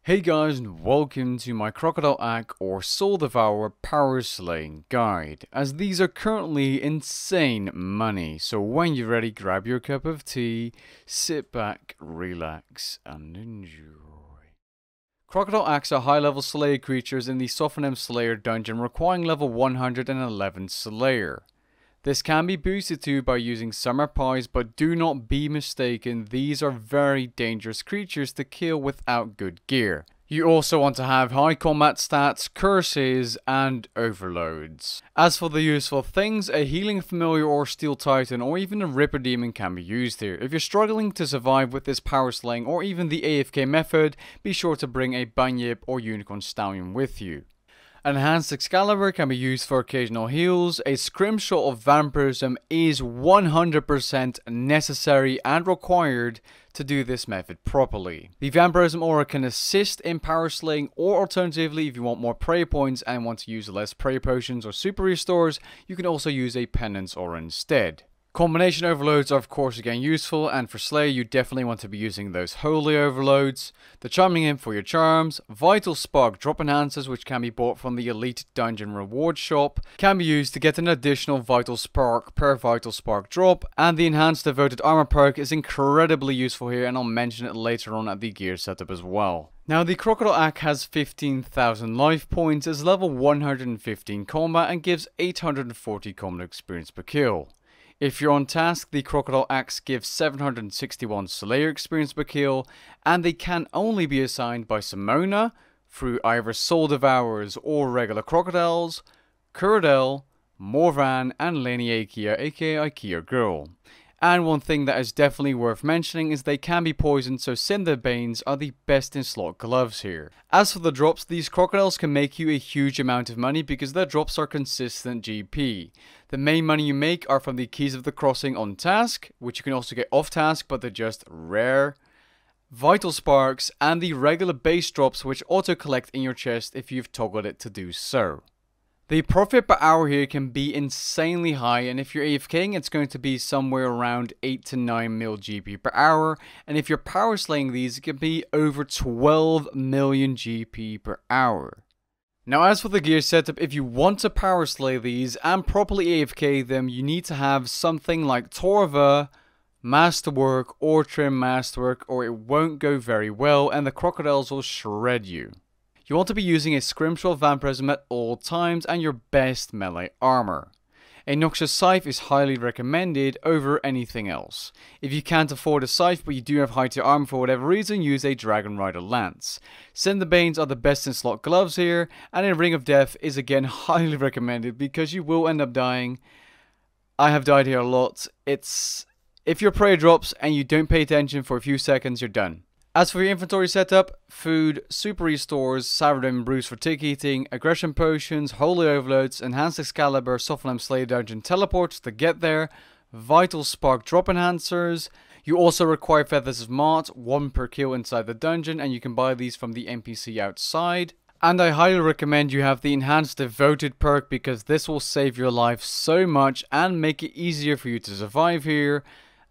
Hey guys, and welcome to my Crocodile Akh or Soul Devourer Power Slaying Guide, as these are currently insane money. So when you're ready, grab your cup of tea, sit back, relax, and enjoy. Crocodile Akhs are high-level Slayer creatures in the Sophonem Slayer dungeon, requiring level 111 Slayer. This can be boosted to by using Summer Pies, but do not be mistaken, these are very dangerous creatures to kill without good gear. You also want to have high combat stats, curses, and overloads. As for the useful things, a healing familiar or steel titan or even a ripper demon can be used here. If you're struggling to survive with this power slaying or even the AFK method, be sure to bring a bunyip or unicorn stallion with you. Enhanced Excalibur can be used for occasional heals. A scrimshot of vampirism is 100% necessary and required to do this method properly. The vampirism aura can assist in power slaying, or alternatively, if you want more prey points and want to use less prey potions or super restores, you can also use a penance aura instead. Combination overloads are of course again useful, and for Slayer you definitely want to be using those holy overloads. The Charming Imp for your charms, Vital Spark drop enhancers which can be bought from the Elite Dungeon reward shop, can be used to get an additional Vital Spark per Vital Spark drop, and the Enhanced Devoted Armor perk is incredibly useful here, and I'll mention it later on at the gear setup as well. Now the Crocodile Akh has 15,000 life points, is level 115 combat, and gives 840 combat experience per kill. If you're on task, the Crocodile Akhs give 761 Slayer experience per kill, and they can only be assigned by Simona through either Soul Devourers or regular crocodiles, Curdell, Morvan, and Leni Ikea, aka Ikea Girl. And one thing that is definitely worth mentioning is they can be poisoned, so Cinderbanes are the best in slot gloves here. As for the drops, these crocodiles can make you a huge amount of money because their drops are consistent GP. The main money you make are from the Keys of the Crossing on task, which you can also get off task but they're just rare, Vital Sparks, and the regular base drops which auto collect in your chest if you've toggled it to do so. The profit per hour here can be insanely high, and if you're AFKing it's going to be somewhere around 8 to 9 mil GP per hour, and if you're power slaying these it can be over 12 million GP per hour. Now as for the gear setup, if you want to power slay these and properly AFK them, you need to have something like Torva, Masterwork, or Trim Masterwork, or it won't go very well and the crocodiles will shred you. You want to be using a Scrimshot Vampirism at all times and your best melee armor. A Noxious Scythe is highly recommended over anything else. If you can't afford a scythe but you do have high tier armor for whatever reason, use a Dragon Rider Lance. Cinderbanes are the best in slot gloves here, and a Ring of Death is again highly recommended because you will end up dying. I have died here a lot. If your prey drops and you don't pay attention for a few seconds, you're done. As for your inventory setup, food, super restores, Sourdough Brews for tick eating, aggression potions, holy overloads, enhanced Excalibur, Sophonem Slayer dungeon teleports to get there, Vital Spark drop enhancers. You also require Feathers of Mart, 1 per kill inside the dungeon, and you can buy these from the NPC outside. And I highly recommend you have the Enhanced Devoted perk because this will save your life so much and make it easier for you to survive here.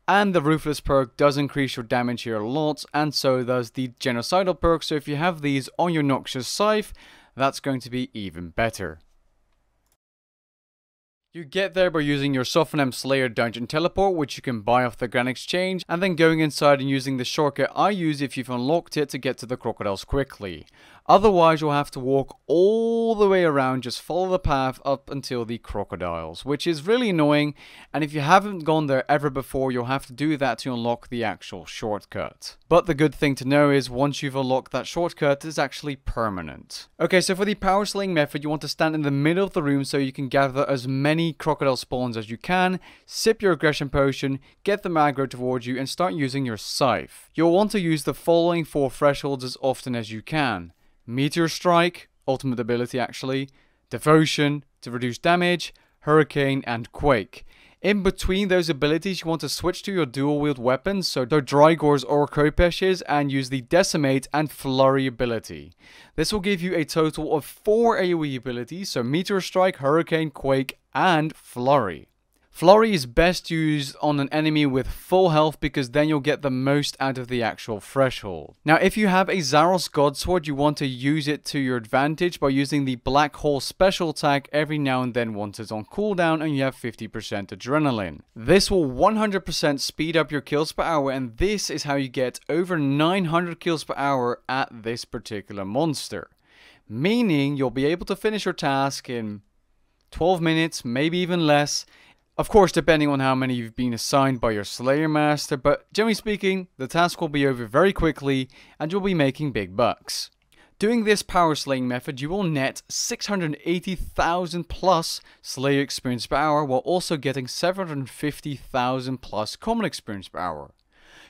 And the Ruthless perk does increase your damage here a lot, and so does the Genocidal perk, so if you have these on your Noxious Scythe, that's going to be even better. You get there by using your Sophonem Slayer dungeon teleport, which you can buy off the Grand Exchange, and then going inside and using the shortcut I use if you've unlocked it to get to the crocodiles quickly. Otherwise you'll have to walk all the way around, just follow the path up until the crocodiles, which is really annoying, and if you haven't gone there ever before you'll have to do that to unlock the actual shortcut. But the good thing to know is once you've unlocked that shortcut, it's actually permanent. Okay, so for the power slaying method you want to stand in the middle of the room so you can gather as many crocodile spawns as you can, sip your aggression potion, get them aggro towards you and start using your scythe. You'll want to use the following 4 thresholds as often as you can. Meteor Strike, ultimate ability actually, Devotion to reduce damage, Hurricane, and Quake. In between those abilities you want to switch to your dual wield weapons, so Drygors or Kopeshes, and use the Decimate and Flurry ability. This will give you a total of 4 AoE abilities, so Meteor Strike, Hurricane, Quake, and Flurry. Flurry is best used on an enemy with full health because then you'll get the most out of the actual threshold. Now if you have a Zaros Godsword, you want to use it to your advantage by using the Black Hole special attack every now and then once it's on cooldown and you have 50% adrenaline. This will 100% speed up your kills per hour, and this is how you get over 900 kills per hour at this particular monster. Meaning you'll be able to finish your task in 12 minutes, maybe even less. Of course, depending on how many you've been assigned by your Slayer Master, but generally speaking, the task will be over very quickly and you'll be making big bucks. Doing this power slaying method, you will net 680,000 plus Slayer experience per hour while also getting 750,000 plus common experience per hour.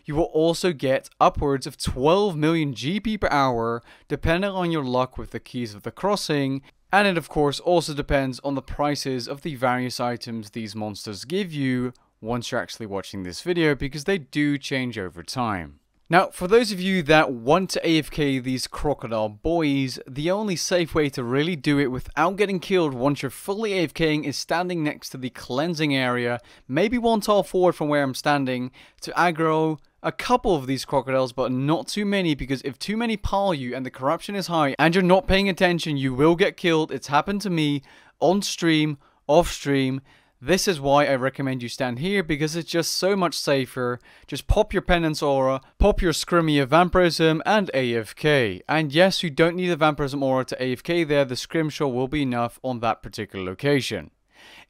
You will also get upwards of 12 million GP per hour depending on your luck with the keys of the crossing. And it of course also depends on the prices of the various items these monsters give you once you're actually watching this video, because they do change over time. Now, for those of you that want to AFK these crocodile boys, the only safe way to really do it without getting killed once you're fully AFKing is standing next to the cleansing area, maybe one tile forward from where I'm standing, to aggro a couple of these crocodiles, but not too many, because if too many pile you and the corruption is high and you're not paying attention, you will get killed. It's happened to me on stream, off stream. This is why I recommend you stand here, because it's just so much safer. Just pop your Penance Aura, pop your Scrimmy Vampirism, and AFK. And yes, you don't need a Vampirism Aura to AFK there, the Scrimshaw will be enough on that particular location.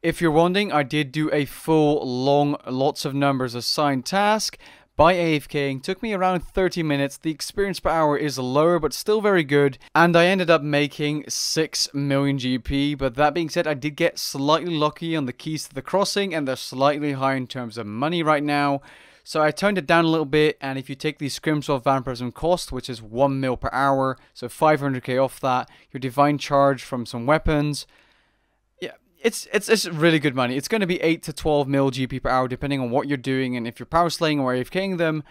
If you're wondering, I did do a full, long, lots of numbers assigned task by AFKing. Took me around 30 minutes. The experience per hour is lower but still very good, and I ended up making 6 million GP. But that being said, I did get slightly lucky on the keys to the crossing, and they're slightly high in terms of money right now, so I toned it down a little bit. And if you take the Scrimshaw Vampirism cost, which is 1 mil per hour, so 500k off that, your Divine Charge from some weapons, It's really good money. It's going to be 8 to 12 mil GP per hour depending on what you're doing, and if you're power slaying or AFKing them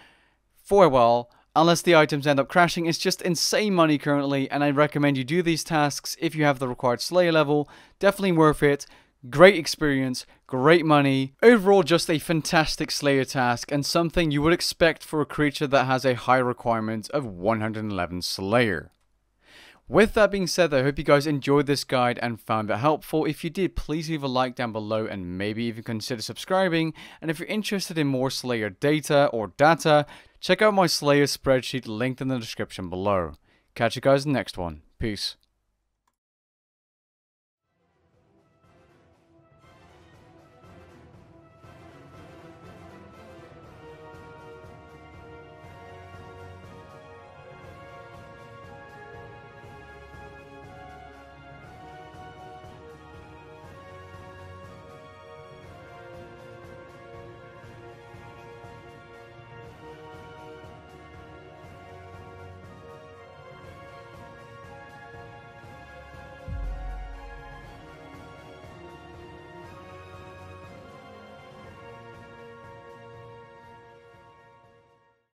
for a while, unless the items end up crashing. It's just insane money currently, and I recommend you do these tasks if you have the required Slayer level. Definitely worth it. Great experience, great money. Overall, just a fantastic Slayer task, and something you would expect for a creature that has a high requirement of 111 Slayer. With that being said, I hope you guys enjoyed this guide and found it helpful. If you did, please leave a like down below and maybe even consider subscribing. And if you're interested in more Slayer data, check out my Slayer spreadsheet linked in the description below. Catch you guys in the next one. Peace.